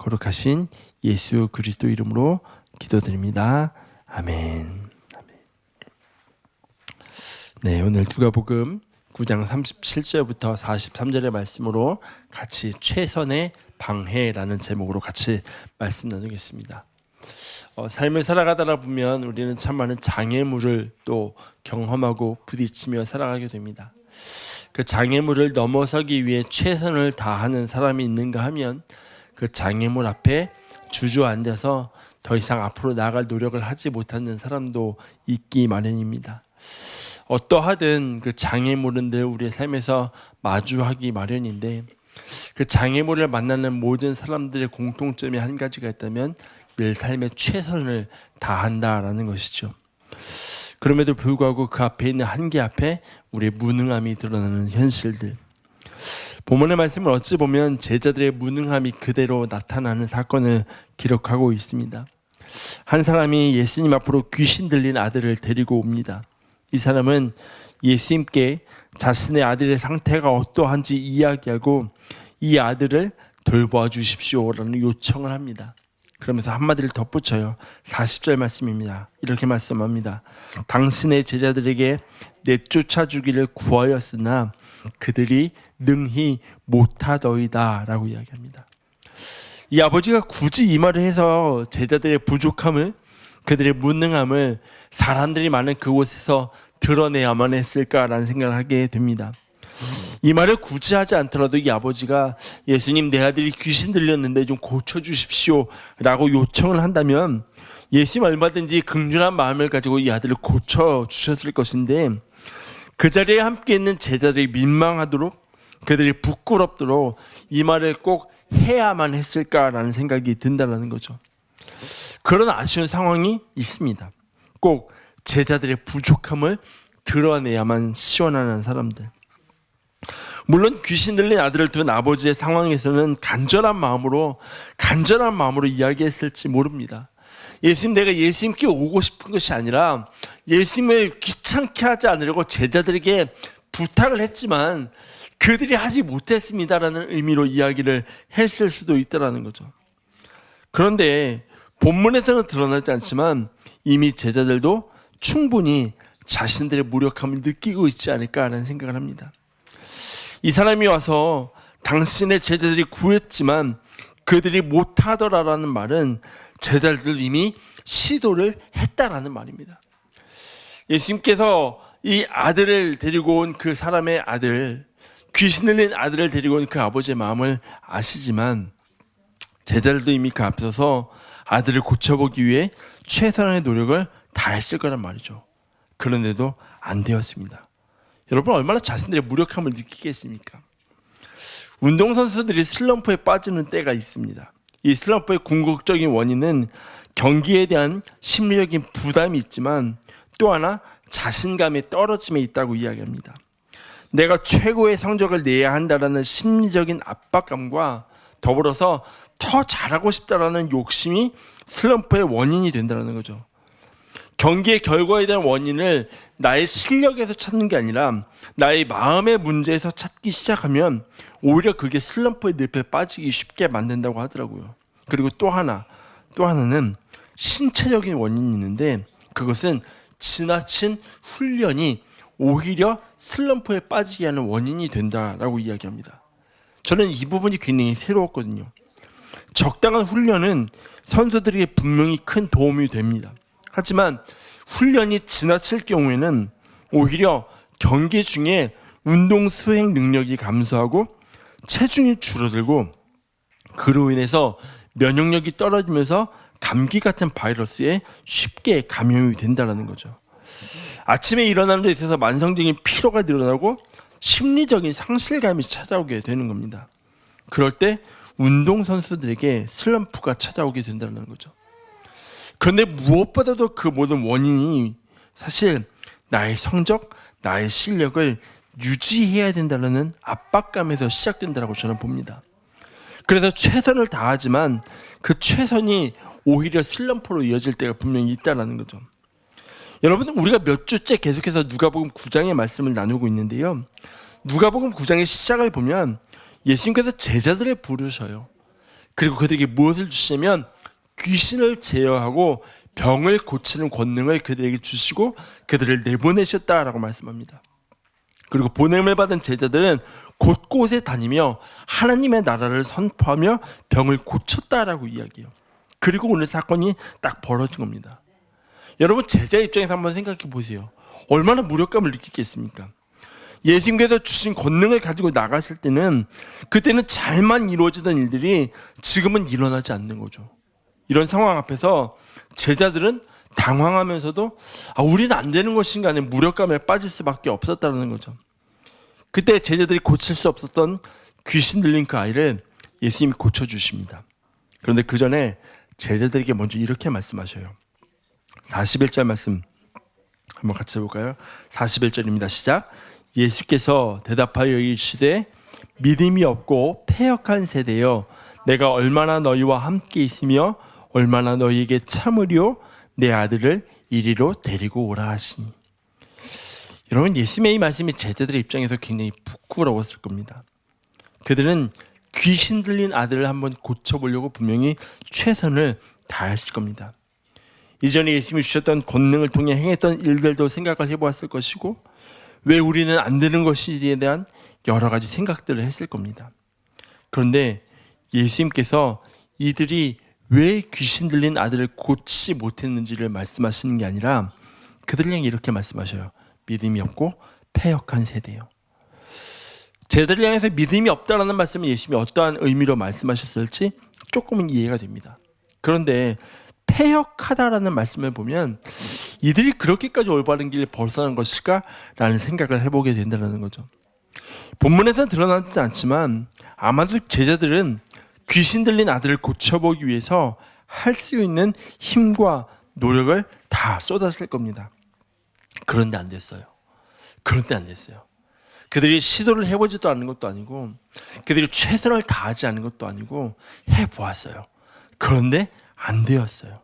거룩하신 예수 그리스도 이름으로 기도드립니다. 아멘. 네, 오늘 누가복음 9장 37절부터 43절의 말씀으로 같이 최선의 방해라는 제목으로 같이 말씀 나누겠습니다. 삶을 살아가다 보면 우리는 참 많은 장애물을 또 경험하고 부딪히며 살아가게 됩니다. 그 장애물을 넘어서기 위해 최선을 다하는 사람이 있는가 하면 그 장애물 앞에 주저앉아서 더 이상 앞으로 나아갈 노력을 하지 못하는 사람도 있기 마련입니다. 어떠하든 그 장애물은 늘 우리의 삶에서 마주하기 마련인데, 그 장애물을 만나는 모든 사람들의 공통점이 한 가지가 있다면 늘 삶의 최선을 다한다라는 것이죠. 그럼에도 불구하고 그 앞에 있는 한계 앞에 우리의 무능함이 드러나는 현실들, 본문의 말씀을 어찌 보면 제자들의 무능함이 그대로 나타나는 사건을 기록하고 있습니다. 한 사람이 예수님 앞으로 귀신 들린 아들을 데리고 옵니다. 이 사람은 예수님께 자신의 아들의 상태가 어떠한지 이야기하고 이 아들을 돌보아 주십시오라는 요청을 합니다. 그러면서 한마디를 덧붙여요. 40절 말씀입니다. 이렇게 말씀합니다. 당신의 제자들에게 내쫓아 주기를 구하였으나 그들이 능히 못하더이다 라고 이야기합니다. 이 아버지가 굳이 이 말을 해서 제자들의 부족함을, 그들의 무능함을 사람들이 많은 그곳에서 드러내야만 했을까라는 생각을 하게 됩니다. 이 말을 굳이 하지 않더라도 이 아버지가 예수님, 내 아들이 귀신 들렸는데 좀 고쳐주십시오 라고 요청을 한다면 예수님 얼마든지 긍휼한 마음을 가지고 이 아들을 고쳐주셨을 것인데, 그 자리에 함께 있는 제자들이 민망하도록, 그들이 부끄럽도록 이 말을 꼭 해야만 했을까라는 생각이 든다는 거죠. 그런 아쉬운 상황이 있습니다. 꼭 제자들의 부족함을 드러내야만 시원한 사람들. 물론 귀신 들린 아들을 둔 아버지의 상황에서는 간절한 마음으로 이야기했을지 모릅니다. 예수님, 내가 예수님께 오고 싶은 것이 아니라 예수님을 귀찮게 하지 않으려고 제자들에게 부탁을 했지만 그들이 하지 못했습니다라는 의미로 이야기를 했을 수도 있다는 거죠. 그런데 본문에서는 드러나지 않지만 이미 제자들도 충분히 자신들의 무력함을 느끼고 있지 않을까라는 생각을 합니다. 이 사람이 와서 당신의 제자들이 구했지만 그들이 못하더라라는 말은 제자들도 이미 시도를 했다라는 말입니다. 예수님께서 이 아들을 데리고 온 그 사람의 아들, 귀신 들린 아들을 데리고 온 그 아버지의 마음을 아시지만 제자들도 이미 그 앞서서 아들을 고쳐보기 위해 최선의 노력을 다했을 거란 말이죠. 그런데도 안 되었습니다. 여러분, 얼마나 자신들의 무력함을 느끼겠습니까? 운동선수들이 슬럼프에 빠지는 때가 있습니다. 이 슬럼프의 궁극적인 원인은 경기에 대한 심리적인 부담이 있지만 또 하나 자신감의 떨어짐에 있다고 이야기합니다. 내가 최고의 성적을 내야 한다는 심리적인 압박감과 더불어서 더 잘하고 싶다라는 욕심이 슬럼프의 원인이 된다는 거죠. 경기의 결과에 대한 원인을 나의 실력에서 찾는 게 아니라 나의 마음의 문제에서 찾기 시작하면 오히려 그게 슬럼프의 늪에 빠지기 쉽게 만든다고 하더라고요. 그리고 또 하나는 신체적인 원인이 있는데, 그것은 지나친 훈련이 오히려 슬럼프에 빠지게 하는 원인이 된다라고 이야기합니다. 저는 이 부분이 굉장히 새로웠거든요. 적당한 훈련은 선수들에게 분명히 큰 도움이 됩니다. 하지만 훈련이 지나칠 경우에는 오히려 경기 중에 운동 수행 능력이 감소하고 체중이 줄어들고 그로 인해서 면역력이 떨어지면서 감기 같은 바이러스에 쉽게 감염이 된다는 거죠. 아침에 일어나는 데 있어서 만성적인 피로가 늘어나고 심리적인 상실감이 찾아오게 되는 겁니다. 그럴 때 운동선수들에게 슬럼프가 찾아오게 된다는 거죠. 그런데 무엇보다도 그 모든 원인이 사실 나의 성적, 나의 실력을 유지해야 된다는 압박감에서 시작된다고 저는 봅니다. 그래서 최선을 다하지만 그 최선이 오히려 슬럼프로 이어질 때가 분명히 있다는 거죠. 여러분, 우리가 몇 주째 계속해서 누가복음 9장의 말씀을 나누고 있는데요. 누가복음 9장의 시작을 보면 예수님께서 제자들을 부르셔요. 그리고 그들에게 무엇을 주시냐면 귀신을 제어하고 병을 고치는 권능을 그들에게 주시고 그들을 내보내셨다라고 말씀합니다. 그리고 보냄을 받은 제자들은 곳곳에 다니며 하나님의 나라를 선포하며 병을 고쳤다라고 이야기해요. 그리고 오늘 사건이 딱 벌어진 겁니다. 여러분, 제자 입장에서 한번 생각해 보세요. 얼마나 무력감을 느끼겠습니까? 예수님께서 주신 권능을 가지고 나갔을 때는 그때는 잘만 이루어지던 일들이 지금은 일어나지 않는 거죠. 이런 상황 앞에서 제자들은 당황하면서도 우리는 안 되는 것인가 하는 무력감에 빠질 수밖에 없었다는 거죠. 그때 제자들이 고칠 수 없었던 귀신 들린 그 아이를 예수님이 고쳐주십니다. 그런데 그 전에 제자들에게 먼저 이렇게 말씀하셔요. 41절 말씀 한번 같이 해볼까요? 41절입니다. 시작. 예수께서 대답하여 이르시되 믿음이 없고 패역한 세대여 내가 얼마나 너희와 함께 있으며 얼마나 너희에게 참으려 내 아들을 이리로 데리고 오라 하시니. 여러분, 예수님의 이 말씀이 제자들의 입장에서 굉장히 부끄러웠을 겁니다. 그들은 귀신 들린 아들을 한번 고쳐보려고 분명히 최선을 다했을 겁니다. 이전에 예수님이 주셨던 권능을 통해 행했던 일들도 생각을 해보았을 것이고 왜 우리는 안 되는 것인지에 대한 여러 가지 생각들을 했을 겁니다. 그런데 예수님께서 이들이 왜 귀신 들린 아들을 고치지 못했는지를 말씀하시는 게 아니라 그들에게 이렇게 말씀하셔요. 믿음이 없고 패역한 세대요. 제자들을 향해서 믿음이 없다라는 말씀을 예수님이 어떠한 의미로 말씀하셨을지 조금은 이해가 됩니다. 그런데 패역하다라는 말씀을 보면 이들이 그렇게까지 올바른 길을 벗어난 것일까라는 생각을 해보게 된다는 거죠. 본문에서는 드러나지 않지만 아마도 제자들은 귀신 들린 아들을 고쳐보기 위해서 할 수 있는 힘과 노력을 다 쏟았을 겁니다. 그런데 안 됐어요. 그들이 시도를 해보지도 않은 것도 아니고 그들이 최선을 다하지 않은 것도 아니고 해보았어요. 그런데 안 되었어요.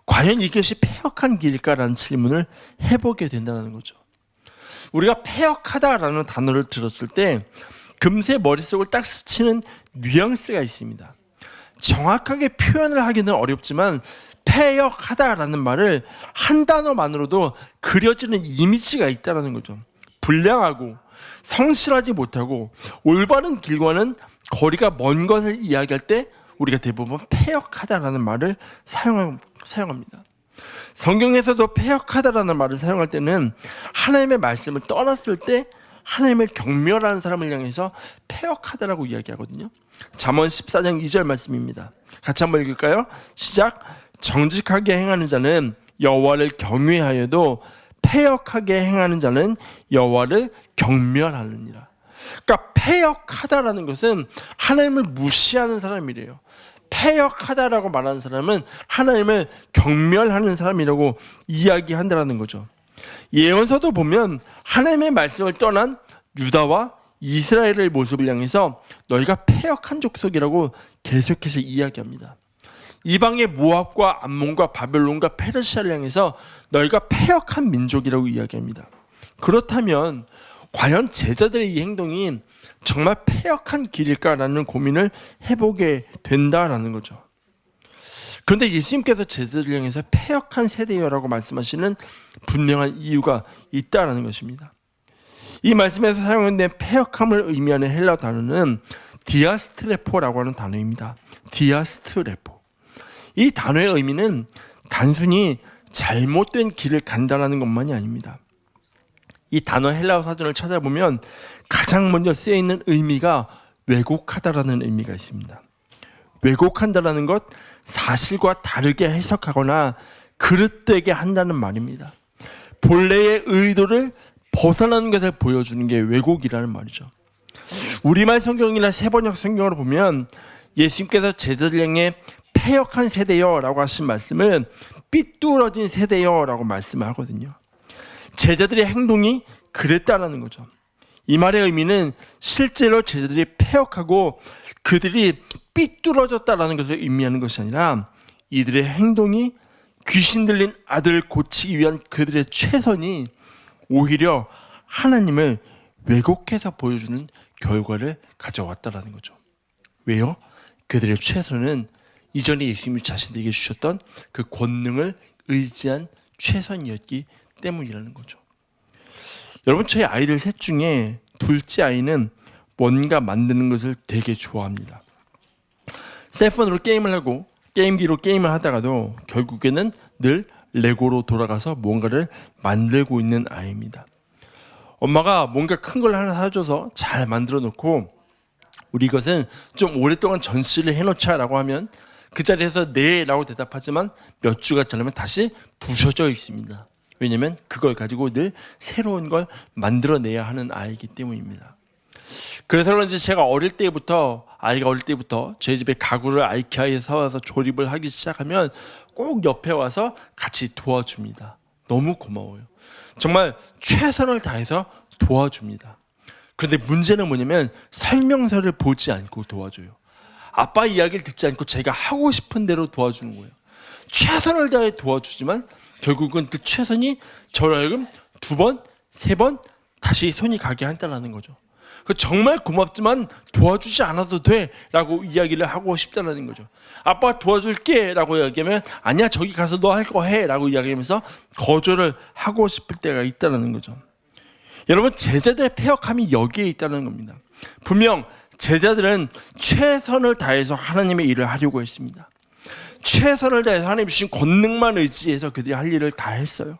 과연 이것이 패역한 길일까라는 질문을 해보게 된다는 거죠. 우리가 패역하다라는 단어를 들었을 때 금세 머릿속을 딱 스치는 뉘앙스가 있습니다. 정확하게 표현을 하기는 어렵지만 패역하다라는 말을 한 단어만으로도 그려지는 이미지가 있다는 거죠. 불량하고 성실하지 못하고 올바른 길과는 거리가 먼 것을 이야기할 때 우리가 대부분 패역하다라는 말을 사용합니다. 성경에서도 패역하다라는 말을 사용할 때는 하나님의 말씀을 떠났을 때 하나님을 경멸하는 사람을 향해서 패역하다라고 이야기하거든요. 잠언 14장 2절 말씀입니다. 같이 한번 읽을까요? 시작. 정직하게 행하는 자는 여호와를 경외하여도 패역하게 행하는 자는 여호와를 경멸하느니라. 그러니까 패역하다라는 것은 하나님을 무시하는 사람이래요. 패역하다라고 말하는 사람은 하나님을 경멸하는 사람이라고 이야기한다라는 거죠. 예언서도 보면 하나님의 말씀을 떠난 유다와 이스라엘의 모습을 향해서 너희가 패역한 족속이라고 계속해서 이야기합니다. 이방의 모압과 암몬과 바벨론과 페르시아를 향해서 너희가 패역한 민족이라고 이야기합니다. 그렇다면 과연 제자들의 이 행동이 정말 패역한 길일까라는 고민을 해보게 된다라는 거죠. 그런데 예수님께서 제자들을 향해서 패역한 세대여라고 말씀하시는 분명한 이유가 있다라는 것입니다. 이 말씀에서 사용된 패역함을 의미하는 헬라 단어는 디아스트레포라고 하는 단어입니다. 디아스트레포. 이 단어의 의미는 단순히 잘못된 길을 간다라는 것만이 아닙니다. 이 단어 헬라어 사전을 찾아보면 가장 먼저 쓰여 있는 의미가 왜곡하다라는 의미가 있습니다. 왜곡한다라는 것, 사실과 다르게 해석하거나 그릇되게 한다는 말입니다. 본래의 의도를 벗어나는 것을 보여주는 게 왜곡이라는 말이죠. 우리말 성경이나 세번역 성경으로 보면 예수님께서 제자들 향해 패역한 세대여라고 하신 말씀은 삐뚤어진 세대여라고 말씀하거든요. 제자들의 행동이 그랬다라는 거죠. 이 말의 의미는 실제로 제자들이 패역하고 그들이 삐뚤어졌다라는 것을 의미하는 것이 아니라 이들의 행동이 귀신 들린 아들을 고치기 위한 그들의 최선이 오히려 하나님을 왜곡해서 보여주는 결과를 가져왔다라는 거죠. 왜요? 그들의 최선은 이전에 예수님이 자신들에게 주셨던 그 권능을 의지한 최선이었기 때문이라는 거죠. 여러분, 저희 아이들 셋 중에 둘째 아이는 뭔가 만드는 것을 되게 좋아합니다. 셀폰으로 게임을 하고 게임기로 게임을 하다가도 결국에는 늘 레고로 돌아가서 뭔가를 만들고 있는 아이입니다. 엄마가 뭔가 큰 걸 하나 사줘서 잘 만들어 놓고 우리 이것은 좀 오랫동안 전시를 해놓자라고 하면 그 자리에서 네 라고 대답하지만 몇 주가 지나면 다시 부서져 있습니다. 왜냐하면 그걸 가지고 늘 새로운 걸 만들어내야 하는 아이이기 때문입니다. 그래서 그런지 제가 아이가 어릴 때부터 저희 집에 가구를 아이케아에서 와서 조립을 하기 시작하면 꼭 옆에 와서 같이 도와줍니다. 너무 고마워요. 정말 최선을 다해서 도와줍니다. 그런데 문제는 뭐냐면 설명서를 보지 않고 도와줘요. 아빠 이야기를 듣지 않고 제가 하고 싶은 대로 도와주는 거예요. 최선을 다해 도와주지만 결국은 그 최선이 저를 하여금 2번, 3번 다시 손이 가게 한다는 거죠. 정말 고맙지만 도와주지 않아도 돼 라고 이야기를 하고 싶다는 거죠. 아빠가 도와줄게 라고 이야기하면 아니야, 저기 가서 너 할 거 해 라고 이야기하면서 거절을 하고 싶을 때가 있다는 거죠. 여러분, 제자들의 패역함이 여기에 있다는 겁니다. 분명 제자들은 최선을 다해서 하나님의 일을 하려고 했습니다. 최선을 다해서 하나님 주신 권능만 의지해서 그들이 할 일을 다 했어요.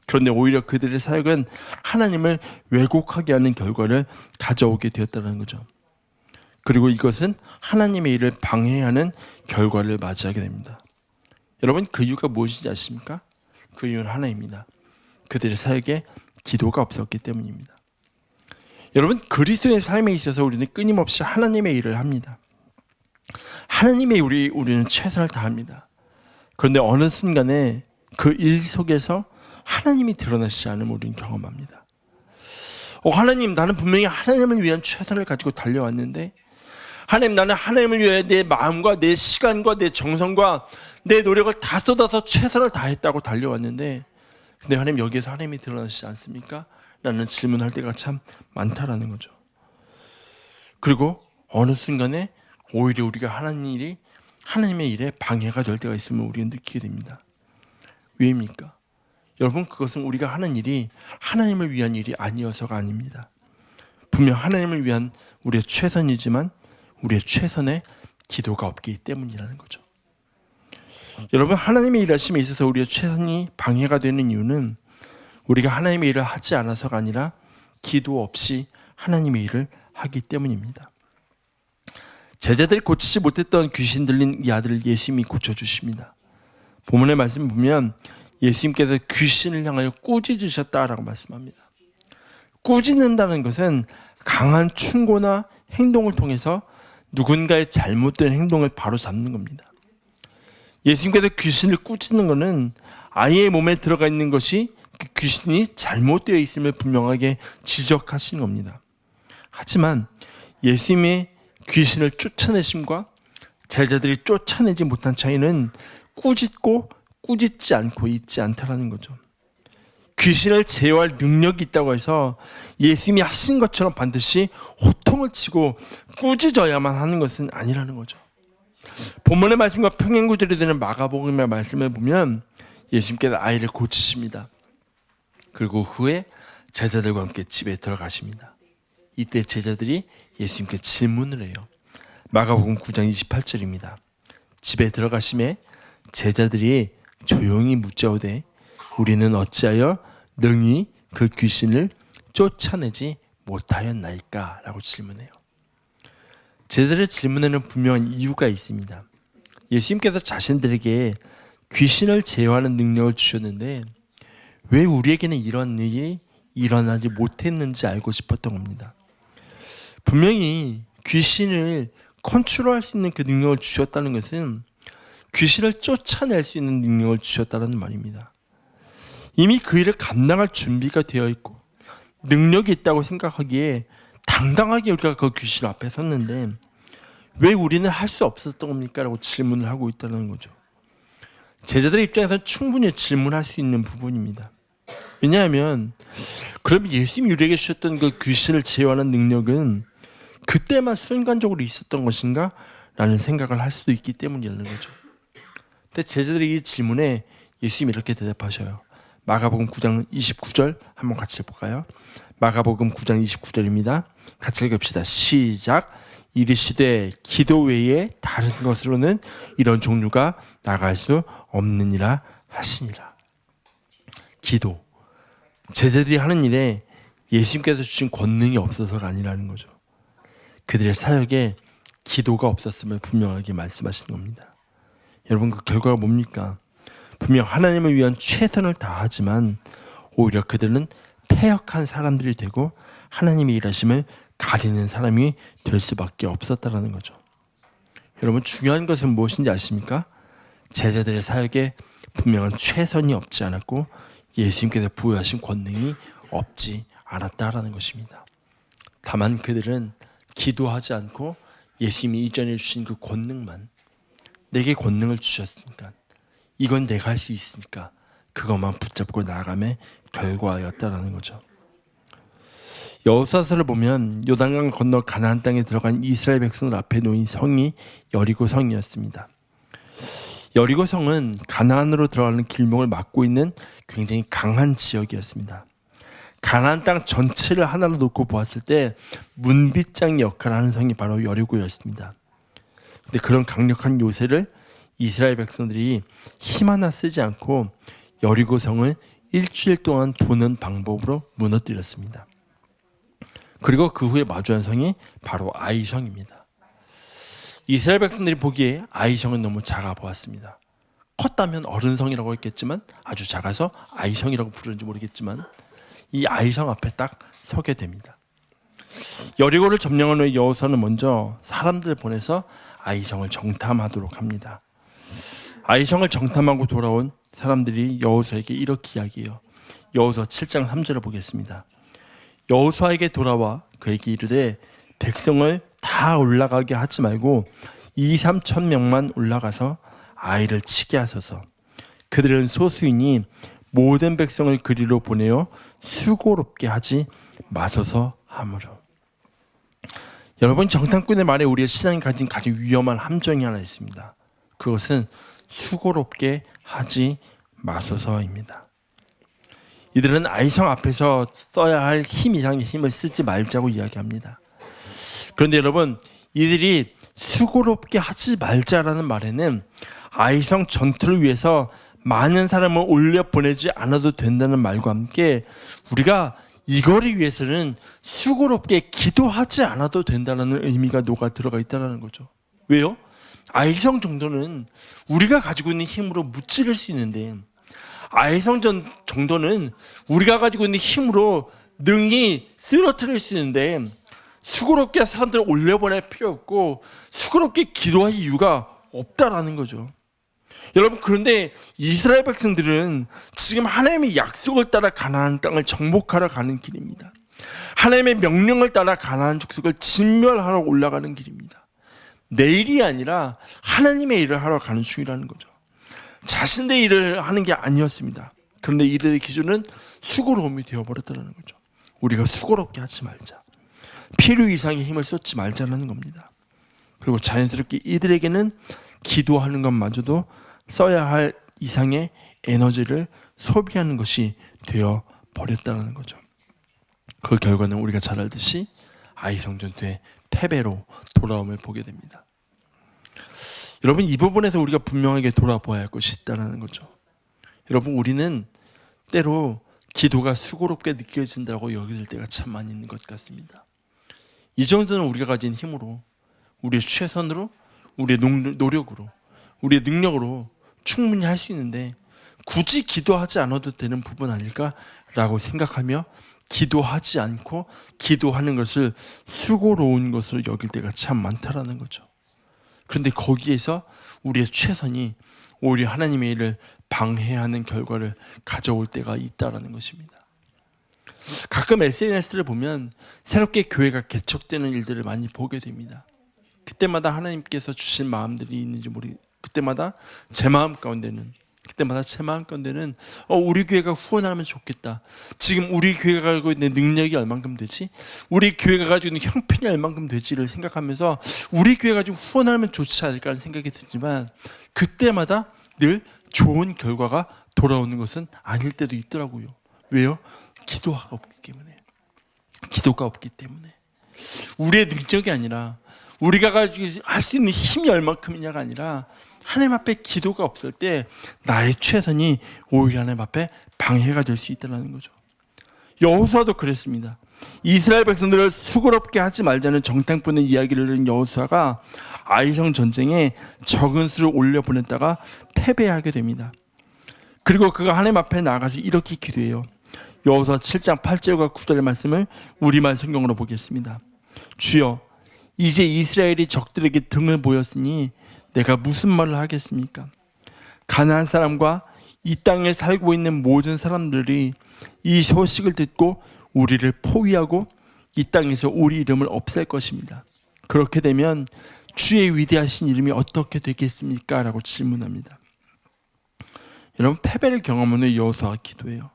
그런데 오히려 그들의 사역은 하나님을 왜곡하게 하는 결과를 가져오게 되었다는 거죠. 그리고 이것은 하나님의 일을 방해하는 결과를 맞이하게 됩니다. 여러분, 그 이유가 무엇인지 아십니까? 그 이유는 하나입니다. 그들의 사역에 기도가 없었기 때문입니다. 여러분, 그리스도의 삶에 있어서 우리는 끊임없이 하나님의 일을 합니다. 하나님의 우리는 최선을 다합니다. 그런데 어느 순간에 그 일 속에서 하나님이 드러나시지 않음을 우리는 경험합니다. 하나님, 나는 분명히 하나님을 위한 최선을 가지고 달려왔는데 하나님, 나는 하나님을 위해 내 마음과 내 시간과 내 정성과 내 노력을 다 쏟아서 최선을 다했다고 달려왔는데 근데 하나님, 여기에서 하나님이 드러나시지 않습니까? 라는 질문할 때가 참 많다라는 거죠. 그리고 어느 순간에 오히려 우리가 하나님의 일에 방해가 될 때가 있음을 우리는 느끼게 됩니다. 왜입니까? 여러분, 그것은 우리가 하는 일이 하나님을 위한 일이 아니어서가 아닙니다. 분명 하나님을 위한 우리의 최선이지만 우리의 최선에 기도가 없기 때문이라는 거죠. 여러분, 하나님의 일하심에 있어서 우리의 최선이 방해가 되는 이유는 우리가 하나님의 일을 하지 않아서가 아니라 기도 없이 하나님의 일을 하기 때문입니다. 제자들이 고치지 못했던 귀신 들린 이 아들을 예수님이 고쳐주십니다. 본문의 말씀 보면 예수님께서 귀신을 향하여 꾸짖으셨다라고 말씀합니다. 꾸짖는다는 것은 강한 충고나 행동을 통해서 누군가의 잘못된 행동을 바로 잡는 겁니다. 예수님께서 귀신을 꾸짖는 것은 아이의 몸에 들어가 있는 것이 그 귀신이 잘못되어 있음을 분명하게 지적하시는 겁니다. 하지만 예수님의 귀신을 쫓아내심과 제자들이 쫓아내지 못한 차이는 꾸짖고 꾸짖지 않고 있지 않다라는 거죠. 귀신을 제어할 능력이 있다고 해서 예수님이 하신 것처럼 반드시 호통을 치고 꾸짖어야만 하는 것은 아니라는 거죠. 본문의 말씀과 평행구절이 되는 마가복음의 말씀을 보면 예수님께서 아이를 고치십니다. 그리고 후에 제자들과 함께 집에 들어가십니다. 이때 제자들이 예수님께 질문을 해요. 마가복음 9장 28절입니다. 집에 들어가심에 제자들이 조용히 묻자오되 우리는 어찌하여 능히 그 귀신을 쫓아내지 못하였나이까? 라고 질문해요. 제자들의 질문에는 분명한 이유가 있습니다. 예수님께서 자신들에게 귀신을 제어하는 능력을 주셨는데 왜 우리에게는 이런 일이 일어나지 못했는지 알고 싶었던 겁니다. 분명히 귀신을 컨트롤할 수 있는 그 능력을 주셨다는 것은 귀신을 쫓아낼 수 있는 능력을 주셨다는 말입니다. 이미 그 일을 감당할 준비가 되어 있고 능력이 있다고 생각하기에 당당하게 우리가 그 귀신 앞에 섰는데 왜 우리는 할 수 없었던 겁니까? 라고 질문을 하고 있다는 거죠. 제자들 입장에서 충분히 질문할 수 있는 부분입니다. 왜냐하면 그럼 예수님이 우리에게 주셨던 그 귀신을 제어하는 능력은 그때만 순간적으로 있었던 것인가? 라는 생각을 할 수도 있기 때문이라는 거죠. 근데 제자들이 이 질문에 예수님이 이렇게 대답하셔요. 마가복음 9장 29절 한번 같이 볼까요? 마가복음 9장 29절입니다. 같이 읽읍시다. 시작. 이르시되 기도 외에 다른 것으로는 이런 종류가 나갈 수 없느니라 하시니라. 기도. 제자들이 하는 일에 예수님께서 주신 권능이 없어서가 아니라는 거죠. 그들의 사역에 기도가 없었음을 분명하게 말씀하시는 겁니다. 여러분, 그 결과가 뭡니까? 분명 하나님을 위한 최선을 다하지만 오히려 그들은 패역한 사람들이 되고 하나님의 일하심을 가리는 사람이 될 수밖에 없었다는 거죠. 여러분, 중요한 것은 무엇인지 아십니까? 제자들의 사역에 분명한 최선이 없지 않았고 예수님께서 부여하신 권능이 없지 않았다라는 것입니다. 다만 그들은 기도하지 않고 예수님이 이전해 주신 그 권능만, 내게 권능을 주셨으니까, 이건 내가 할 수 있으니까 그것만 붙잡고 나아감의 결과였다라는 거죠. 여호수아서를 보면 요단강 건너 가나안 땅에 들어간 이스라엘 백성들 앞에 놓인 성이 여리고 성이었습니다. 여리고 성은 가나안으로 들어가는 길목을 막고 있는 굉장히 강한 지역이었습니다. 가나안 땅 전체를 하나로 놓고 보았을 때 문빗장 역할을 하는 성이 바로 여리고였습니다. 근데 그런 강력한 요새를 이스라엘 백성들이 힘 하나 쓰지 않고 여리고 성을 일주일 동안 보는 방법으로 무너뜨렸습니다. 그리고 그 후에 마주한 성이 바로 아이성입니다. 이스라엘 백성들이 보기에 아이성은 너무 작아 보았습니다. 컸다면 어른성이라고 했겠지만 아주 작아서 아이성이라고 부르는지 모르겠지만 이 아이성 앞에 딱 서게 됩니다. 여리고를 점령한 후에 여호수아는 먼저 사람들 보내서 아이성을 정탐하도록 합니다. 아이성을 정탐하고 돌아온 사람들이 여호수아에게 이렇게 이야기해요. 여호수아 7장 3절을 보겠습니다. 여호수아에게 돌아와 그에게 이르되 백성을 다 올라가게 하지 말고 2-3천 명만 올라가서 아이를 치게 하소서. 그들은 소수이니 모든 백성을 그리로 보내어 수고롭게 하지 마소서 하므로. 여러분, 정탐꾼의 말에 우리의 신앙이 가진 가장 위험한 함정이 하나 있습니다. 그것은 수고롭게 하지 마소서입니다. 이들은 아이성 앞에서 써야 할 힘 이상의 힘을 쓰지 말자고 이야기합니다. 그런데 여러분, 이들이 수고롭게 하지 말자라는 말에는 아이성 전투를 위해서 많은 사람을 올려 보내지 않아도 된다는 말과 함께 우리가 이거를 위해서는 수고롭게 기도하지 않아도 된다는 의미가 녹아 들어가 있다는 거죠. 왜요? 아이성 정도는 우리가 가지고 있는 힘으로 무찌를 수 있는데, 아이성 정도는 우리가 가지고 있는 힘으로 능히 쓰러뜨릴 수 있는데, 수고롭게 사람들을 올려보낼 필요 없고 수고롭게 기도할 이유가 없다라는 거죠. 여러분, 그런데 이스라엘 백성들은 지금 하나님의 약속을 따라 가나안 땅을 정복하러 가는 길입니다. 하나님의 명령을 따라 가나안 족속을 진멸하러 올라가는 길입니다. 내일이 아니라 하나님의 일을 하러 가는 중이라는 거죠. 자신의 일을 하는 게 아니었습니다. 그런데 이들의 기준은 수고로움이 되어버렸다는 거죠. 우리가 수고롭게 하지 말자, 필요 이상의 힘을 쏟지 말자는 겁니다. 그리고 자연스럽게 이들에게는 기도하는 것마저도 써야 할 이상의 에너지를 소비하는 것이 되어 버렸다는 거죠. 그 결과는 우리가 잘 알듯이 아이성 전투의 패배로 돌아옴을 보게 됩니다. 여러분, 이 부분에서 우리가 분명하게 돌아보아야 할 것이 있다는 거죠. 여러분, 우리는 때로 기도가 수고롭게 느껴진다고 여길 때가 참 많이 있는 것 같습니다. 이 정도는 우리가 가진 힘으로, 우리의 최선으로, 우리의 노력으로, 우리의 능력으로 충분히 할 수 있는데 굳이 기도하지 않아도 되는 부분 아닐까라고 생각하며 기도하지 않고 기도하는 것을 수고로운 것으로 여길 때가 참 많다라는 거죠. 그런데 거기에서 우리의 최선이 오히려 하나님의 일을 방해하는 결과를 가져올 때가 있다라는 것입니다. 가끔 SNS를 보면 새롭게 교회가 개척되는 일들을 많이 보게 됩니다. 그때마다 하나님께서 주신 마음들이 있는지 그때마다 제 마음 가운데는 그때마다 제 마음가운데는 우리 교회가 후원하면 좋겠다. 지금 우리 교회가 가지고 있는 능력이 얼만큼 되지? 우리 교회가 가지고 있는 형편이 얼만큼 되지를 생각하면서 우리 교회가 좀 후원하면 좋지 않을까 하는 생각이 들지만 그때마다 늘 좋은 결과가 돌아오는 것은 아닐 때도 있더라고요. 왜요? 기도가 없기 때문에. 기도가 없기 때문에. 우리의 능력이 아니라 우리가 가지고 할 수 있는 힘이 얼만큼이냐가 아니라 하나님 앞에 기도가 없을 때 나의 최선이 오히려 하나님 앞에 방해가 될 수 있다는 거죠. 여호수아도 그랬습니다. 이스라엘 백성들을 수고롭게 하지 말자는 정탐꾼의 이야기를 들은 여호수아가 아이성 전쟁에 적은 수를 올려 보냈다가 패배하게 됩니다. 그리고 그가 하나님 앞에 나가서 이렇게 기도해요. 여호수아 7장 8절과 9절의 말씀을 우리말 성경으로 보겠습니다. 주여, 이제 이스라엘이 적들에게 등을 보였으니 내가 무슨 말을 하겠습니까? 가나안 사람과 이 땅에 살고 있는 모든 사람들이 이 소식을 듣고 우리를 포위하고 이 땅에서 우리 이름을 없앨 것입니다. 그렇게 되면 주의 위대하신 이름이 어떻게 되겠습니까? 라고 질문합니다. 여러분, 패배를 경험한 후에 여호수아가 기도해요.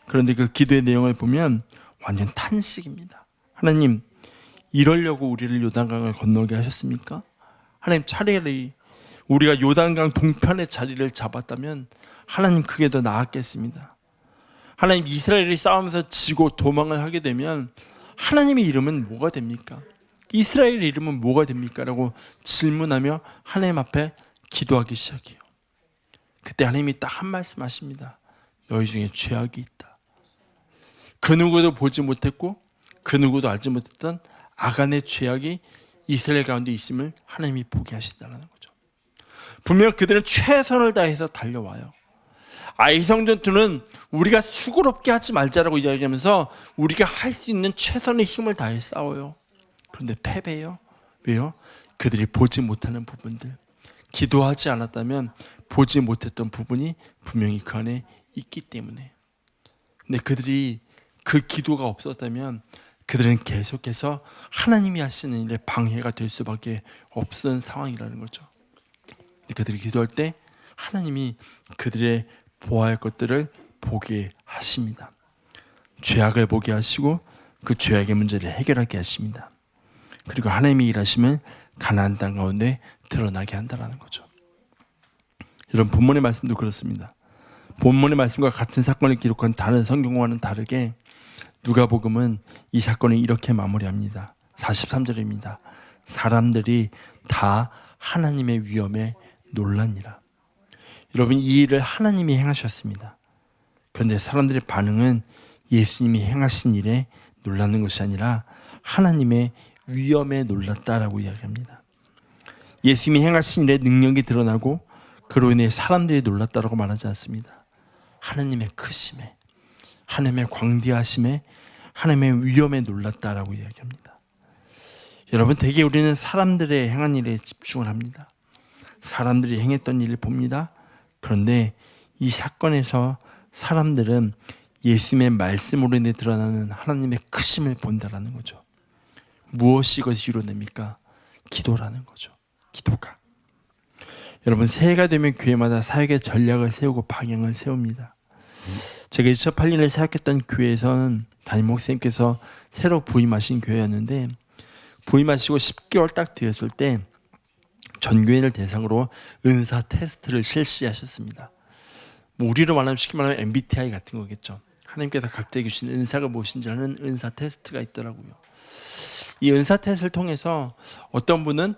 그런데 그 기도의 내용을 보면 완전 탄식입니다. 하나님, 이러려고 우리를 요단강을 건너게 하셨습니까? 하나님, 차라리 우리가 요단강 동편의 자리를 잡았다면 하나님, 그게 더 나았겠습니다. 하나님, 이스라엘이 싸우면서 지고 도망을 하게 되면 하나님의 이름은 뭐가 됩니까? 이스라엘의 이름은 뭐가 됩니까? 라고 질문하며 하나님 앞에 기도하기 시작해요. 그때 하나님이 딱 한 말씀 하십니다. 너희 중에 죄악이 있다. 그 누구도 보지 못했고 그 누구도 알지 못했던 아간의 죄악이 이스라엘 가운데 있음을 하나님이 보게 하신다는 거죠. 분명 그들은 최선을 다해서 달려와요. 아이성 전투는 우리가 수고롭게 하지 말자라고 이야기하면서 우리가 할 수 있는 최선의 힘을 다해 싸워요. 그런데 패배해요. 왜요? 그들이 보지 못하는 부분들, 기도하지 않았다면 보지 못했던 부분이 분명히 그 안에 있기 때문에. 근데 그들이 그 기도가 없었다면 그들은 계속해서 하나님이 하시는 일에 방해가 될 수밖에 없는 상황이라는 거죠. 그들이 기도할 때 하나님이 그들의 보아야 할 것들을 보게 하십니다. 죄악을 보게 하시고 그 죄악의 문제를 해결하게 하십니다. 그리고 하나님이 일하시면 가나안 땅 가운데 드러나게 한다는 거죠. 여러분, 본문의 말씀도 그렇습니다. 본문의 말씀과 같은 사건을 기록한 다른 성경과는 다르게 누가복음은 이 사건을 이렇게 마무리합니다. 43절입니다. 사람들이 다 하나님의 위엄에 놀라니라. 여러분, 이 일을 하나님이 행하셨습니다. 그런데 사람들의 반응은 예수님이 행하신 일에 놀라는 것이 아니라 하나님의 위엄에 놀랐다라고 이야기합니다. 예수님이 행하신 일에 능력이 드러나고 그로 인해 사람들이 놀랐다라고 말하지 않습니다. 하나님의 크심에, 하나님의 광대하심에, 하나님의 위엄에 놀랐다라고 이야기합니다. 여러분, 대개 우리는 사람들의 행한 일에 집중을 합니다. 사람들이 행했던 일을 봅니다. 그런데 이 사건에서 사람들은 예수님의 말씀으로 인해 드러나는 하나님의 크심을 본다라는 거죠. 무엇이 이것이 이루어냅니까? 기도라는 거죠. 기도가. 여러분, 새해가 되면 교회마다 사역의 전략을 세우고 방향을 세웁니다. 제가 2008년에 사역했던 교회에서는 담임 목사님께서 새로 부임하신 교회였는데, 부임하시고 10개월 딱 되었을 때 전교인을 대상으로 은사 테스트를 실시하셨습니다. 우리로 말하면 쉽게 말하면 MBTI 같은 거겠죠. 하나님께서 각자에게 주신 은사가 무엇인지 아는 은사 테스트가 있더라고요. 이 은사 테스트를 통해서 어떤 분은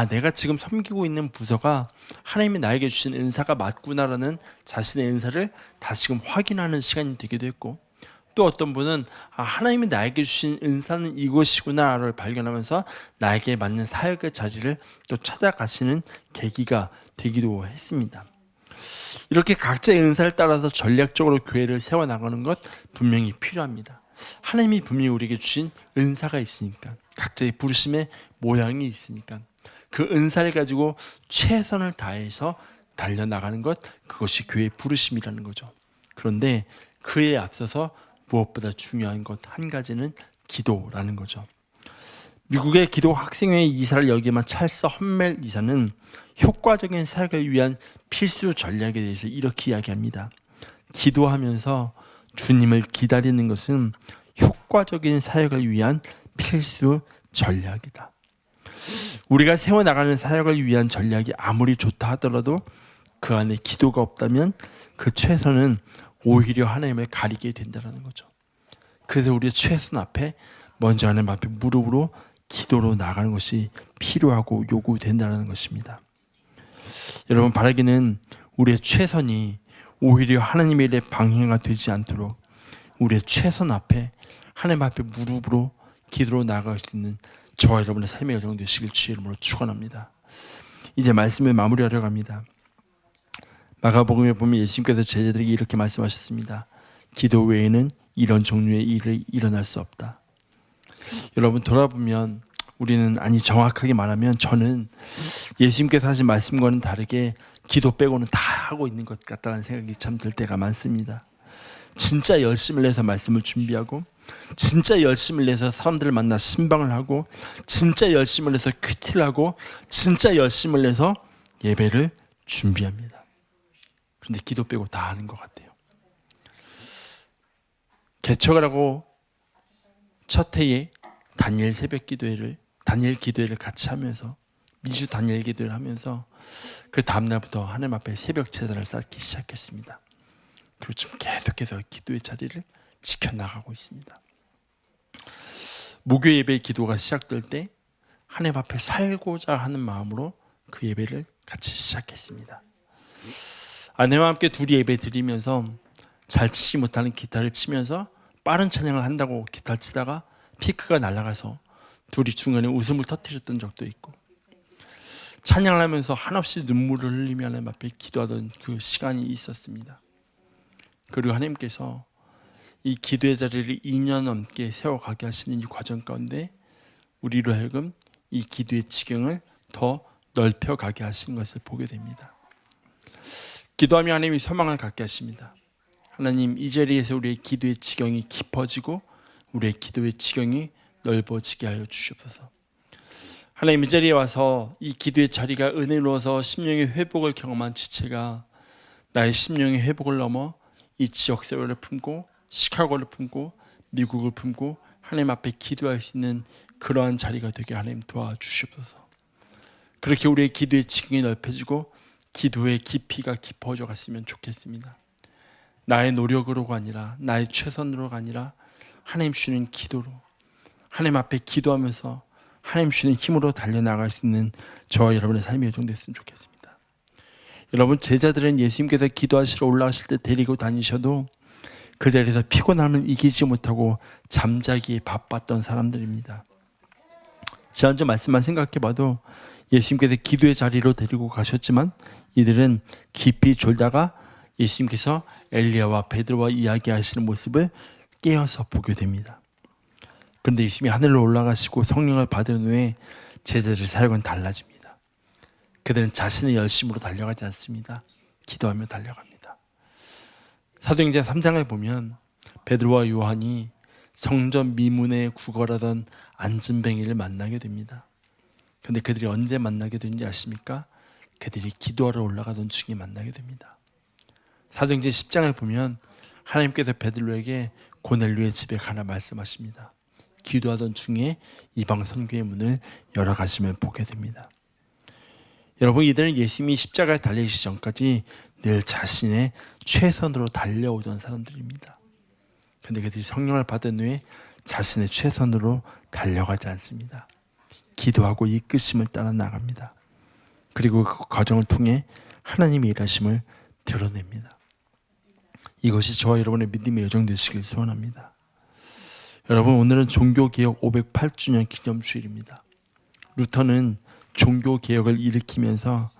내가 지금 섬기고 있는 부서가 하나님이 나에게 주신 은사가 맞구나라는 자신의 은사를 다시금 확인하는 시간이 되기도 했고, 또 어떤 분은 하나님이 나에게 주신 은사는 이것이구나를 발견하면서 나에게 맞는 사역의 자리를 또 찾아가시는 계기가 되기도 했습니다. 이렇게 각자의 은사를 따라서 전략적으로 교회를 세워나가는 것 분명히 필요합니다. 하나님이 분명히 우리에게 주신 은사가 있으니까, 각자의 부르심의 모양이 있으니까 그 은사를 가지고 최선을 다해서 달려나가는 것, 그것이 교회의 부르심이라는 거죠. 그런데 그에 앞서서 무엇보다 중요한 것 한 가지는 기도라는 거죠. 미국의 기도 학생회 이사를 여기만 찰스 험멜 이사는 효과적인 사역을 위한 필수 전략에 대해서 이렇게 이야기합니다. 기도하면서 주님을 기다리는 것은 효과적인 사역을 위한 필수 전략이다. 우리가 세워나가는 사역을 위한 전략이 아무리 좋다 하더라도 그 안에 기도가 없다면 그 최선은 오히려 하나님을 가리게 된다는 거죠. 그래서 우리의 최선 앞에 먼저 하나님 앞에 무릎으로 기도로 나가는 것이 필요하고 요구된다는 것입니다. 여러분, 바라기는 우리의 최선이 오히려 하나님의 일에 방해가 되지 않도록 우리의 최선 앞에 하나님 앞에 무릎으로 기도로 나아갈 수 있는 저와 여러분의 삶의 여정 되시길 주의 이름으로 축원합니다. 이제 말씀을 마무리하려고 합니다. 마가복음에 보면 예수님께서 제자들에게 이렇게 말씀하셨습니다. 기도 외에는 이런 종류의 일이 일어날 수 없다. 여러분, 돌아보면 우리는, 아니 정확하게 말하면 저는 예수님께서 하신 말씀과는 다르게 기도 빼고는 다 하고 있는 것 같다는 생각이 참 들 때가 많습니다. 진짜 열심을 내서 말씀을 준비하고, 진짜 열심을 내서 사람들을 만나 신방을 하고, 진짜 열심을 내서 큐티를 하고, 진짜 열심을 내서 예배를 준비합니다. 그런데 기도 빼고 다 하는 것 같아요. 개척을 하고 첫 해에 다니엘 새벽 기도회를, 다니엘 기도회를 같이 하면서, 미주 다니엘 기도회를 하면서 그 다음날부터 하나님 앞에 새벽 제단을 쌓기 시작했습니다. 그리고 지금 계속해서 기도의 자리를 지켜나가고 있습니다. 목요 예배 기도가 시작될 때 하나님 앞에 살고자 하는 마음으로 그 예배를 같이 시작했습니다. 아내와 함께 둘이 예배 드리면서 잘 치지 못하는 기타를 치면서 빠른 찬양을 한다고 기타를 치다가 피크가 날아가서 둘이 중간에 웃음을 터뜨렸던 적도 있고, 찬양을 하면서 한없이 눈물을 흘리며 하나님 앞에 기도하던 그 시간이 있었습니다. 그리고 하나님께서 이 기도의 자리를 2년 넘게 세워가게 하시는 이 과정 가운데 우리로 하여금 이 기도의 지경을 더 넓혀가게 하신 것을 보게 됩니다. 기도하며 하나님이 소망을 갖게 하십니다. 하나님, 이 자리에서 우리의 기도의 지경이 깊어지고 우리의 기도의 지경이 넓어지게 하여 주시옵소서. 하나님, 이 자리에 와서 이 기도의 자리가 은혜로워서 심령의 회복을 경험한 지체가 나의 심령의 회복을 넘어 이 지역 세월을 품고 시카고를 품고 미국을 품고 하나님 앞에 기도할 수 있는 그러한 자리가 되게 하나님 도와주시옵소서. 그렇게 우리의 기도의 지경이 넓혀지고 기도의 깊이가 깊어져 갔으면 좋겠습니다. 나의 노력으로가 아니라, 나의 최선으로가 아니라 하나님 주는 기도로, 하나님 앞에 기도하면서 하나님 주는 힘으로 달려나갈 수 있는 저와 여러분의 삶이 여정됐으면 좋겠습니다. 여러분, 제자들은 예수님께서 기도하시러 올라가실 때 데리고 다니셔도 그 자리에서 피곤함을 이기지 못하고 잠자기에 바빴던 사람들입니다. 지난주 말씀만 생각해봐도 예수님께서 기도의 자리로 데리고 가셨지만 이들은 깊이 졸다가 예수님께서 엘리야와 베드로와 이야기하시는 모습을 깨어서 보게 됩니다. 그런데 예수님이 하늘로 올라가시고 성령을 받은 후에 제자들의 사역은 달라집니다. 그들은 자신의 열심으로 달려가지 않습니다. 기도하며 달려갑니다. 사도행전 3장을 보면 베드로와 요한이 성전 미문에 구걸하던 안진뱅이를 만나게 됩니다. 그런데 그들이 언제 만나게 되는지 아십니까? 그들이 기도하러 올라가던 중에 만나게 됩니다. 사도행전 10장을 보면 하나님께서 베드로에게 고넬료의 집에 가라 말씀하십니다. 기도하던 중에 이방 선교의 문을 열어가심을 보게 됩니다. 여러분, 이들은 예수님이 십자가에 달리시기 전까지 늘 자신의 최선으로 달려오던 사람들입니다. 그런데 그들이 성령을 받은 후에 자신의 최선으로 달려가지 않습니다. 기도하고 이끄심을 따라 나갑니다. 그리고 그 과정을 통해 하나님의 일하심을 드러냅니다. 이것이 저와 여러분의 믿음의 여정 되시길 소원합니다. 여러분, 오늘은 종교개혁 508주년 기념주일입니다. 루터는 종교개혁을 일으키면서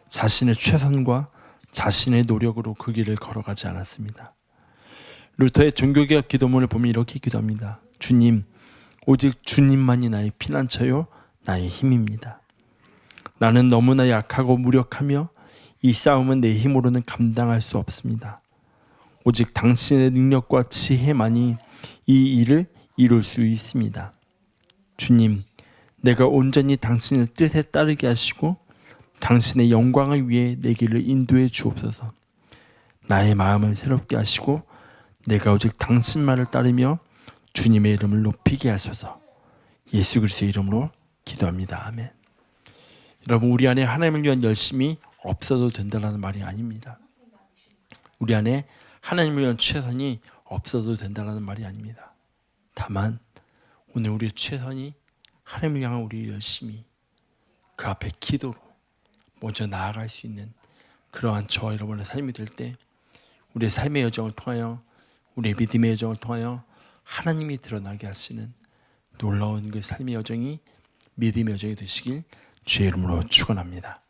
자신의 최선과 자신의 노력으로 그 길을 걸어가지 않았습니다. 루터의 종교개혁 기도문을 보면 이렇게 기도합니다. 주님, 오직 주님만이 나의 피난처요 나의 힘입니다. 나는 너무나 약하고 무력하며 이 싸움은 내 힘으로는 감당할 수 없습니다. 오직 당신의 능력과 지혜만이 이 일을 이룰 수 있습니다. 주님, 내가 온전히 당신의 뜻에 따르게 하시고 당신의 영광을 위해 내 길을 인도해 주옵소서. 나의 마음을 새롭게 하시고 내가 오직 당신 말을 따르며 주님의 이름을 높이게 하소서. 예수 그리스도의 이름으로 기도합니다. 아멘. 여러분, 우리 안에 하나님을 위한 열심이 없어도 된다는 말이 아닙니다. 우리 안에 하나님을 위한 최선이 없어도 된다는 말이 아닙니다. 다만 오늘 우리의 최선이 하나님을 향한 우리의 열심이 그 앞에 기도로 먼저 나아갈 수 있는 그러한 저와 여러분의 삶이 될 때 우리의 삶의 여정을 통하여 우리의 믿음의 여정을 통하여 하나님이 드러나게 하시는 놀라운 그 삶의 여정이 믿음의 여정이 되시길 주의 이름으로 축원합니다.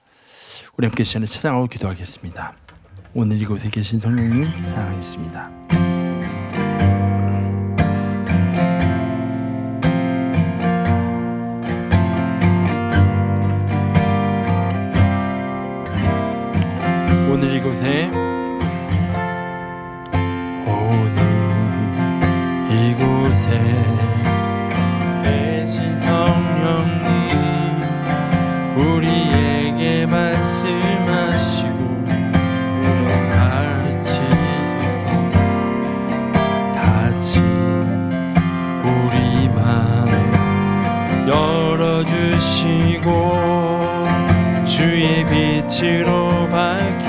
우리 함께 시간을 찬양하고 기도하겠습니다. 오늘 이곳에 계신 성령님 찬양하겠습니다. 오늘 이곳에 계신 성령님 우리에게 말씀하시고 우리를 가르치소서. 다시 우리 마음 열어주시고 주의 빛으로 밝혀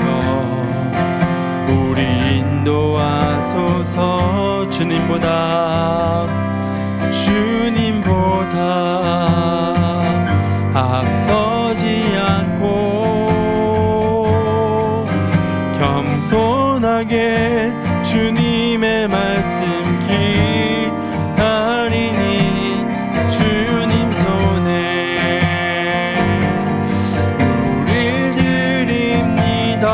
우리 인도하소서. 주님보다 앞서지 않고 겸손하게 주님의 말씀 기다리니 주님 손에 우릴 드립니다.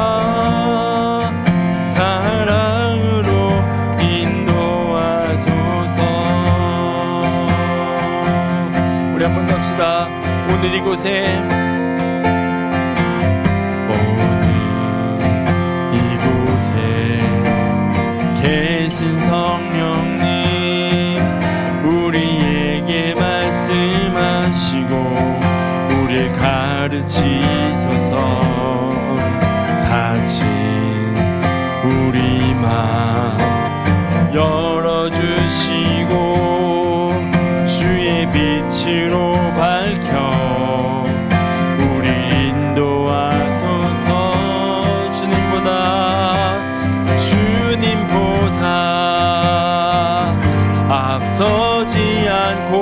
사랑으로 인도하소서. 우리 한번 더 합시다. 오늘 이곳에 계신 성령님 우리에게 말씀하시고 우리를 가르치소서. 다친 우리 마음 열어주시고 주의 빛으로 밝혀 우리 인도하소서. 주님보다 앞서지 않고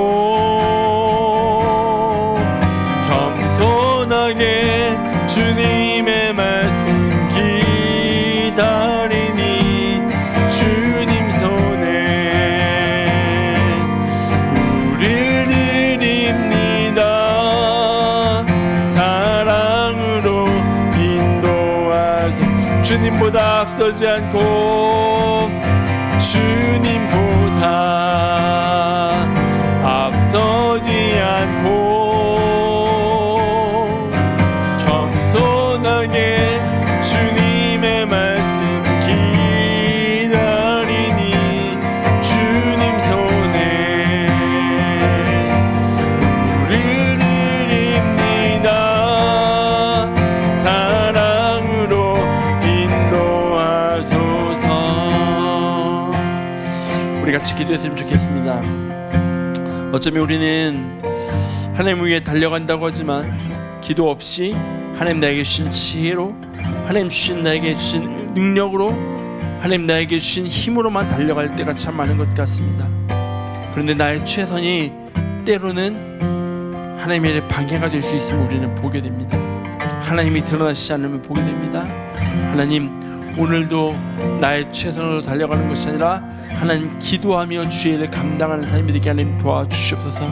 겸손하게 주님의 말씀 기다리니 주님 손에 우릴 드립니다. 사랑으로 인도하소서. 주님보다 앞서지 않고 주님보다 앞서지 않고 겸손하게 주님의 말씀 기다리니 주님 손에 우릴 드립니다. 사랑으로 인도하소서. 우리 같이 기도했으면 좋겠습니다. 어쩌면 우리는 하나님 위해 달려간다고 하지만 기도 없이 하나님 나에게 주신 지혜로 하나님 주신 나에게 주신 능력으로 하나님 나에게 주신 힘으로만 달려갈 때가 참 많은 것 같습니다. 그런데 나의 최선이 때로는 하나님의 일에 방해가 될 수 있음을 우리는 보게 됩니다. 하나님이 드러나시지 않으면 보게 됩니다. 하나님, 오늘도 나의 최선으로 달려가는 것이 아니라 하나님 기도하며 주의 일을 감당하는 삶이 되게 하나님 도와주시옵소서.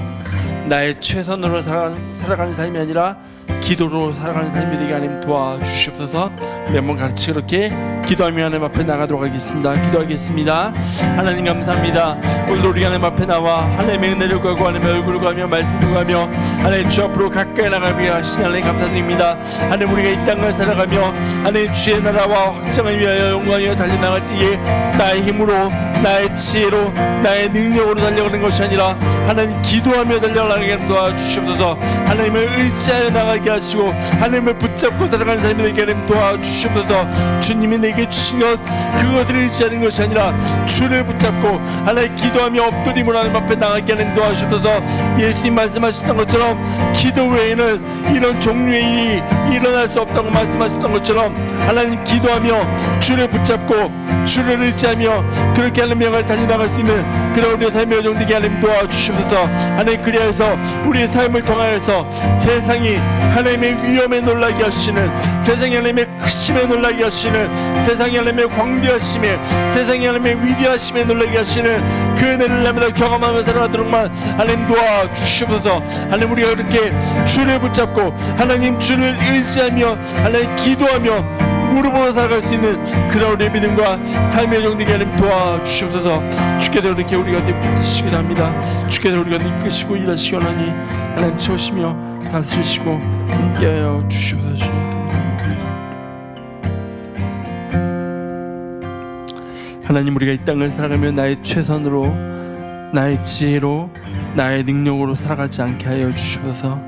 나의 최선으로 살아가는 삶이 아니라 기도로 살아가는 삶이 되게 하나님 도와주시옵소서. 우리 한번 같이 그렇게 기도하며 하나님 앞에 나가도록 하겠습니다. 기도하겠습니다. 하나님 감사합니다. 오늘도 우리 하나님 앞에 나와 하나님의 은혜를 구하고 하나님의 얼굴을 구하며 말씀을 구하며 하나님 주 앞으로 가까이 나가며 하시니 하나님 감사드립니다. 하나님 우리가 이 땅을 살아가며 하나님 주의 나라와 확장을 위하여 영광이여 달려나갈 때에 나의 힘으로 나의 지혜로 나의 능력으로 달려가는 것이 아니라 하나님 기도하며 달려가게 도와주시옵소서. 하나님을 의지하여 나가게 하시고 하나님을 붙잡고 살아가는 삶이 되게 하나님 도와주시옵소서. 주님이 내게 주신 것 그것을 의지하는 것이 아니라 주를 붙잡고 하나님 기도하며 엎드림으로 하나님 앞에 나가게 하나님 도와주시옵소서. 예수님 말씀하셨던 것처럼 기도 외에는 이런 종류의 일이 일어날 수 없다고 말씀하셨던 것처럼 하나님 기도하며 주를 붙잡고 주를 의지하며 그렇게 하는 명을 달려나갈 수 있는 그런 우리의 삶의 여정 되게 하나님 도와주시옵소서. 하나님 그리하여서 우리의 삶을 통하여서 세상이 하나님의 위엄에 놀라게 하시는, 세상이 하나님의 크심에 놀라게 하시는, 세상이 하나님의 광대하심에, 세상이 하나님의 위대하심에 놀라게 하시는 그 은혜를 날마다 경험하며 살아가도록만 하나님 도와주시옵소서. 하나님 우리가 이렇게 주를 붙잡고 하나님 주를 의지하며 하나님 기도하며 무릎으로 살아갈 수 있는 그런 우리의 믿음과 삶의 여정 되게 하나님 도와주시옵소서. 주께서 이렇게 우리가 붙드시기도 합니다. 주께서 우리가 이끄시고 일하시기 원하니 하나님 채우시며 다스리시고 함께하여 주시옵소서. 주님 하나님 우리가 이 땅을 살아가며 나의 최선으로 나의 지혜로 나의 능력으로 살아가지 않게 하여 주시옵소서.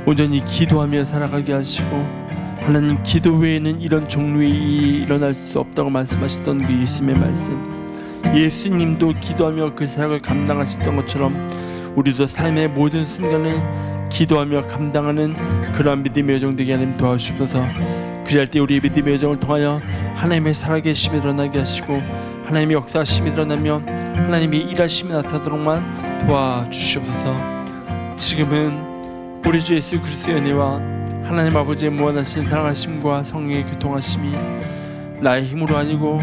온전히 기도하며 살아가게 하시고 하나님 기도 외에는 이런 종류의 일이 일어날 수 없다고 말씀하셨던 그 예수님의 말씀, 예수님도 기도하며 그 사역을 감당하셨던 것처럼 우리도 삶의 모든 순간을 기도하며 감당하는 그러한 믿음의 여정 되게 하나님 도와주시옵소서. 그리할 때 우리의 믿음의 여정을 통하여 하나님의 살아계심이 드러나게 하시고 하나님의 역사하심이 드러나며 하나님의 일하심이 나타나도록만 도와주시옵소서. 지금은 우리 주 예수 그리스도의 은혜와 하나님 아버지의 무한하신 사랑하심과 성령의 교통하심이 나의 힘으로 아니고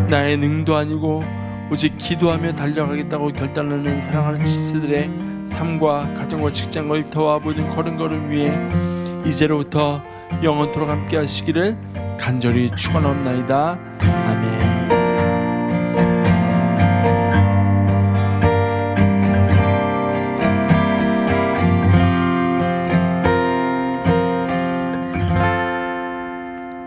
나의 능도 아니고 오직 기도하며 달려가겠다고 결단하는 사랑하는 지체들의 삶과 가정과 직장과 일터와 모든 걸음걸음 위에 이제로부터 영원토록 함께 하시기를 간절히 축원하옵나이다.